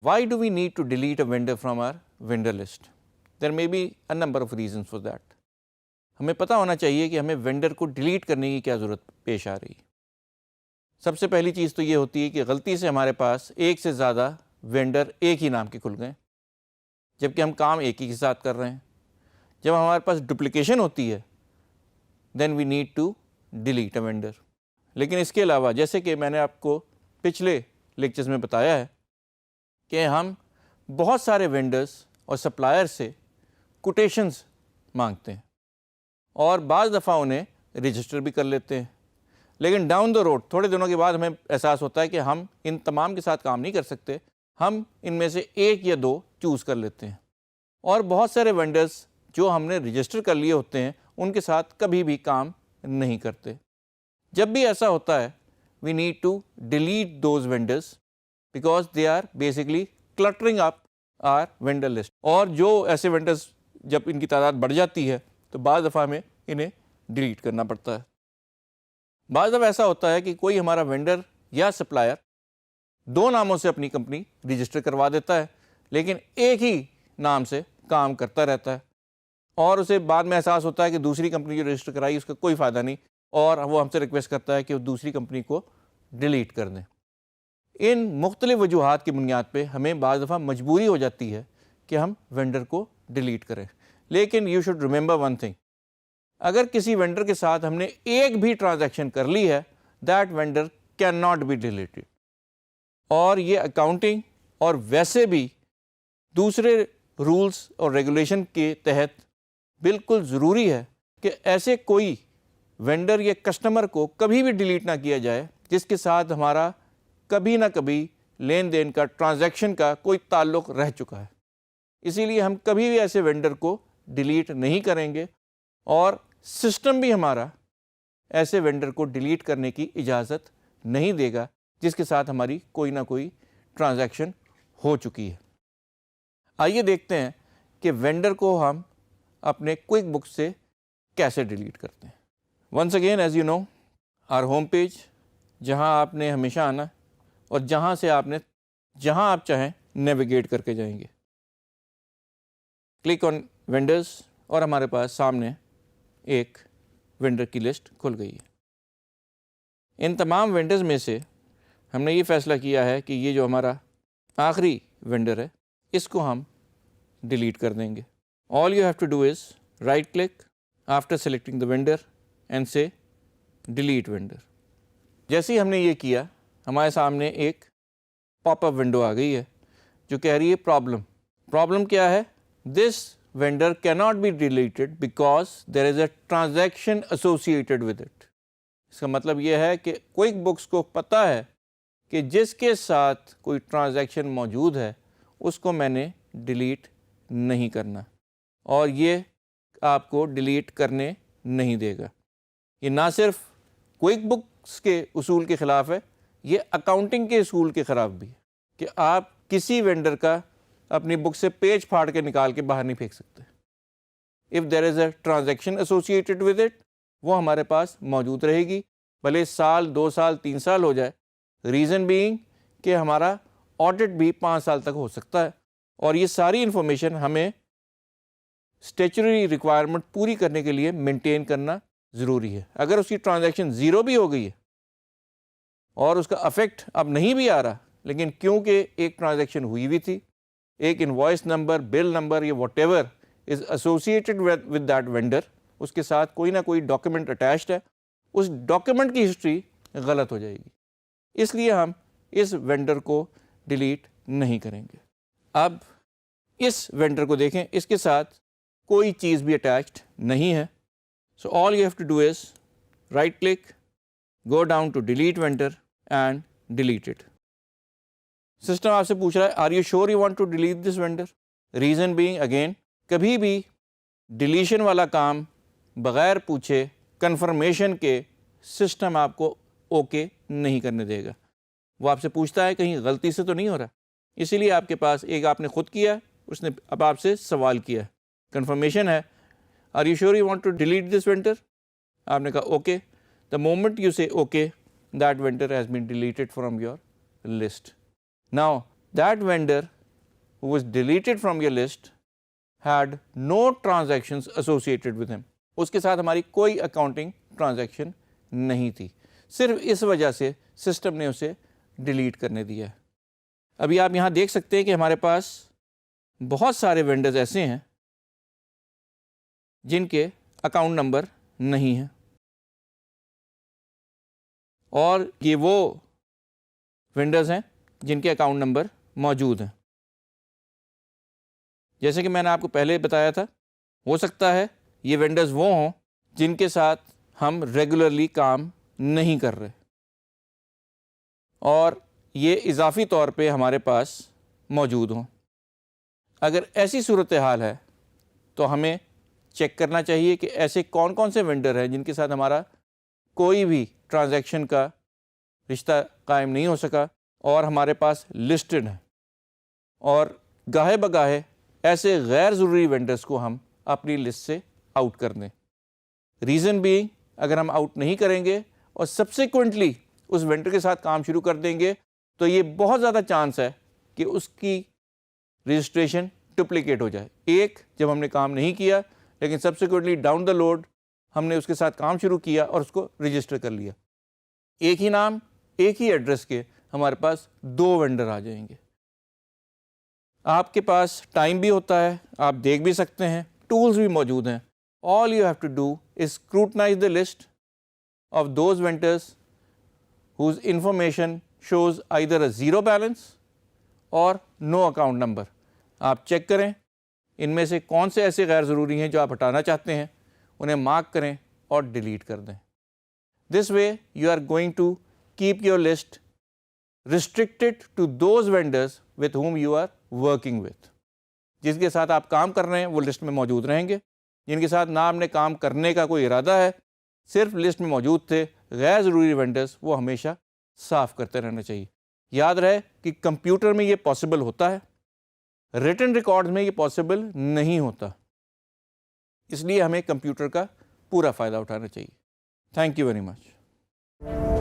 Why do we need to delete a vendor from our vendor list? There may be a number of reasons for that. ہمیں پتہ ہونا چاہیے کہ ہمیں vendor کو delete کرنے کی کیا ضرورت پیش آ رہی ہے. سب سے پہلی چیز تو یہ ہوتی ہے کہ غلطی سے ہمارے پاس ایک سے زیادہ وینڈر ایک ہی نام کے کھل گئے جبکہ ہم کام ایک ہی کے ساتھ کر رہے ہیں. جب ہمارے پاس ڈپلیکیشن ہوتی ہے then we need to delete a vendor. لیکن اس کے علاوہ جیسے کہ میں نے آپ کو پچھلے لیکچرز میں بتایا ہے کہ ہم بہت سارے وینڈرز اور سپلائر سے کوٹیشنز مانگتے ہیں اور بعض دفعہ انہیں رجسٹر بھی کر لیتے ہیں. لیکن ڈاؤن دا روڈ تھوڑے دنوں کے بعد ہمیں احساس ہوتا ہے کہ ہم ان تمام کے ساتھ کام نہیں کر سکتے, ہم ان میں سے ایک یا دو چوز کر لیتے ہیں. اور بہت سارے وینڈرز جو ہم نے رجسٹر کر لیے ہوتے ہیں ان کے ساتھ کبھی بھی کام نہیں کرتے. جب بھی ایسا ہوتا ہے we need to delete those vendors because they are basically cluttering up our vendor list. اور جو ایسے وینڈرز جب ان کی تعداد بڑھ جاتی ہے تو بعض دفعہ ہمیں انہیں ڈیلیٹ کرنا پڑتا ہے. بعض دفعہ ایسا ہوتا ہے کہ کوئی ہمارا وینڈر یا سپلائر دو ناموں سے اپنی کمپنی رجسٹر کروا دیتا ہے لیکن ایک ہی نام سے کام کرتا رہتا ہے اور اسے بعد میں احساس ہوتا ہے کہ دوسری کمپنی جو رجسٹر کرائی اس کا کوئی فائدہ نہیں اور وہ ہم سے ریکویسٹ کرتا ہے کہ وہ دوسری کمپنی کو ڈیلیٹ کر دیں. ان مختلف وجوہات کی بنیاد پہ ہمیں بعض دفعہ مجبوری ہو جاتی ہے کہ ہم وینڈر کو ڈیلیٹ کریں. لیکن you should remember one thing, اگر کسی وینڈر کے ساتھ ہم نے ایک بھی ٹرانزیکشن کر لی ہے that vendor can not be deleted. اور یہ اکاؤنٹنگ اور ویسے بھی دوسرے رولز اور ریگولیشن کے تحت بالکل ضروری ہے کہ ایسے کوئی وینڈر یا کسٹمر کو کبھی بھی ڈیلیٹ نہ کیا جائے جس کے ساتھ ہمارا کبھی نہ کبھی لین دین کا ٹرانزیکشن کا کوئی تعلق رہ چکا ہے. اسی لیے ہم کبھی بھی ایسے وینڈر کو ڈیلیٹ نہیں کریں گے اور سسٹم بھی ہمارا ایسے وینڈر کو ڈیلیٹ کرنے کی اجازت نہیں دے گا جس کے ساتھ ہماری کوئی نہ کوئی ٹرانزیکشن ہو چکی ہے. آئیے دیکھتے ہیں کہ وینڈر کو ہم اپنے کوئک بک سے کیسے ڈیلیٹ کرتے ہیں. Once again as you know our home page, جہاں آپ نے ہمیشہ آنا اور جہاں سے جہاں آپ چاہیں نیویگیٹ کر کے جائیں گے. کلک آن وینڈرز اور ہمارے پاس سامنے ایک وینڈر کی لسٹ کھل گئی ہے. ان تمام وینڈرز میں سے ہم نے یہ فیصلہ کیا ہے کہ یہ جو ہمارا آخری وینڈر ہے اس کو ہم ڈیلیٹ کر دیں گے. All you have to do is right click after selecting the vendor and say delete vendor. جیسے ہی ہم نے یہ کیا ہمارے سامنے ایک پاپ اپ ونڈو آ گئی ہے جو کہہ رہی ہے پرابلم کیا ہے, دس vendor cannot be deleted because there is a transaction associated with it. اس کا مطلب یہ ہے کہ کوئک بکس کو پتہ ہے کہ جس کے ساتھ کوئی ٹرانزیکشن موجود ہے اس کو میں نے ڈیلیٹ نہیں کرنا اور یہ آپ کو ڈیلیٹ کرنے نہیں دے گا. یہ نہ صرف کوئک بکس کے اصول کے خلاف ہے, یہ اکاؤنٹنگ کے اصول کے خلاف بھی ہے کہ آپ کسی وینڈر کا اپنی بک سے پیج پھاڑ کے نکال کے باہر نہیں پھینک سکتے. If there is a transaction associated with it وہ ہمارے پاس موجود رہے گی بھلے سال 2 سال 3 سال ہو جائے. ریزن بینگ کہ ہمارا آڈٹ بھی 5 سال تک ہو سکتا ہے اور یہ ساری انفارمیشن ہمیں اسٹیچوری ریکوائرمنٹ پوری کرنے کے لیے مینٹین کرنا ضروری ہے. اگر اس کی ٹرانزیکشن 0 بھی ہو گئی ہے اور اس کا افیکٹ اب نہیں بھی آ رہا لیکن کیونکہ ایک ٹرانزیکشن ہوئی ہوئی تھی, ایک انوائس نمبر, بل نمبر یا whatever is associated with that vendor, اس کے ساتھ کوئی نہ کوئی ڈاکیومنٹ اٹیچڈ ہے, اس ڈاکیومنٹ کی ہسٹری غلط ہو جائے گی. اس لیے ہم اس وینڈر کو ڈیلیٹ نہیں کریں گے. اب اس وینڈر کو دیکھیں, اس کے ساتھ کوئی چیز بھی اٹیچڈ نہیں ہے. So all you have to do is right click, go down to delete vendor and delete it. System آپ سے پوچھ رہا ہے are you sure you want to delete this vendor. Reason being again کبھی بھی deletion والا کام بغیر پوچھے کنفرمیشن کے سسٹم آپ کو اوکے نہیں کرنے دے گا. وہ آپ سے پوچھتا ہے کہیں غلطی سے تو نہیں ہو رہا, اسی لیے آپ کے پاس ایک آپ نے خود کیا, اس نے اب آپ سے سوال کیا, کنفرمیشن ہے are you sure you want to delete this vendor. آپ نے کہا okay. The moment you say okay that vendor has been deleted from your list. Now that vendor who was deleted from your list had no transactions associated with him. اس کے ساتھ ہماری کوئی accounting transaction نہیں تھی, صرف اس وجہ سے system نے اسے ڈیلیٹ کرنے دیا ہے. ابھی آپ یہاں دیکھ سکتے ہیں کہ ہمارے پاس بہت سارے وینڈرز ایسے ہیں جن کے اکاؤنٹ نمبر نہیں ہیں, اور یہ وہ وینڈرز ہیں جن کے اکاؤنٹ نمبر موجود ہیں. جیسے کہ میں نے آپ کو پہلے بتایا تھا, ہو سکتا ہے یہ وینڈرز وہ ہوں جن کے ساتھ ہم ریگولرلی کام نہیں کر رہے, اور یہ اضافی طور پہ ہمارے پاس موجود ہوں. اگر ایسی صورتحال ہے تو ہمیں چیک کرنا چاہیے کہ ایسے کون کون سے وینڈر ہیں جن کے ساتھ ہمارا کوئی بھی ٹرانزیکشن کا رشتہ قائم نہیں ہو سکا اور ہمارے پاس لسٹڈ ہیں, اور گاہے بگاہے ایسے غیر ضروری وینڈرز کو ہم اپنی لسٹ سے آؤٹ کر دیں. ریزن بھی اگر ہم آؤٹ نہیں کریں گے اور سبسیکوینٹلی اس وینڈر کے ساتھ کام شروع کر دیں گے تو یہ بہت زیادہ چانس ہے کہ اس کی رجسٹریشن ڈپلیکیٹ ہو جائے. ایک جب ہم نے کام نہیں کیا لیکن سبسیکوینٹلی ڈاؤن دا روڈ ہم نے اس کے ساتھ کام شروع کیا اور اس کو رجسٹر کر لیا, ایک ہی نام ایک ہی ایڈریس کے ہمارے پاس 2 وینڈر آ جائیں گے. آپ کے پاس ٹائم بھی ہوتا ہے, آپ دیکھ بھی سکتے ہیں, ٹولز بھی موجود ہیں. All you have to do is scrutinize the list of those vendors whose information shows either a zero balance or no account number. آپ چیک کریں ان میں سے کون سے ایسے غیر ضروری ہیں جو آپ ہٹانا چاہتے ہیں, انہیں مارک کریں اور ڈیلیٹ کر دیں. This way you are going to keep your list restricted to those vendors with whom you are working with. جس کے ساتھ آپ کام کر رہے ہیں وہ لسٹ میں موجود رہیں گے, جن کے ساتھ نہ آپ نے کام کرنے کا کوئی ارادہ ہے, صرف لسٹ میں موجود تھے غیر ضروری وینڈرز, وہ ہمیشہ صاف کرتے رہنا چاہیے. یاد رہے کہ کمپیوٹر میں یہ پاسبل ہوتا ہے, ریٹن ریکارڈز میں یہ پاسبل نہیں ہوتا, اس لیے ہمیں کمپیوٹر کا پورا فائدہ اٹھانا چاہیے. Thank you very much.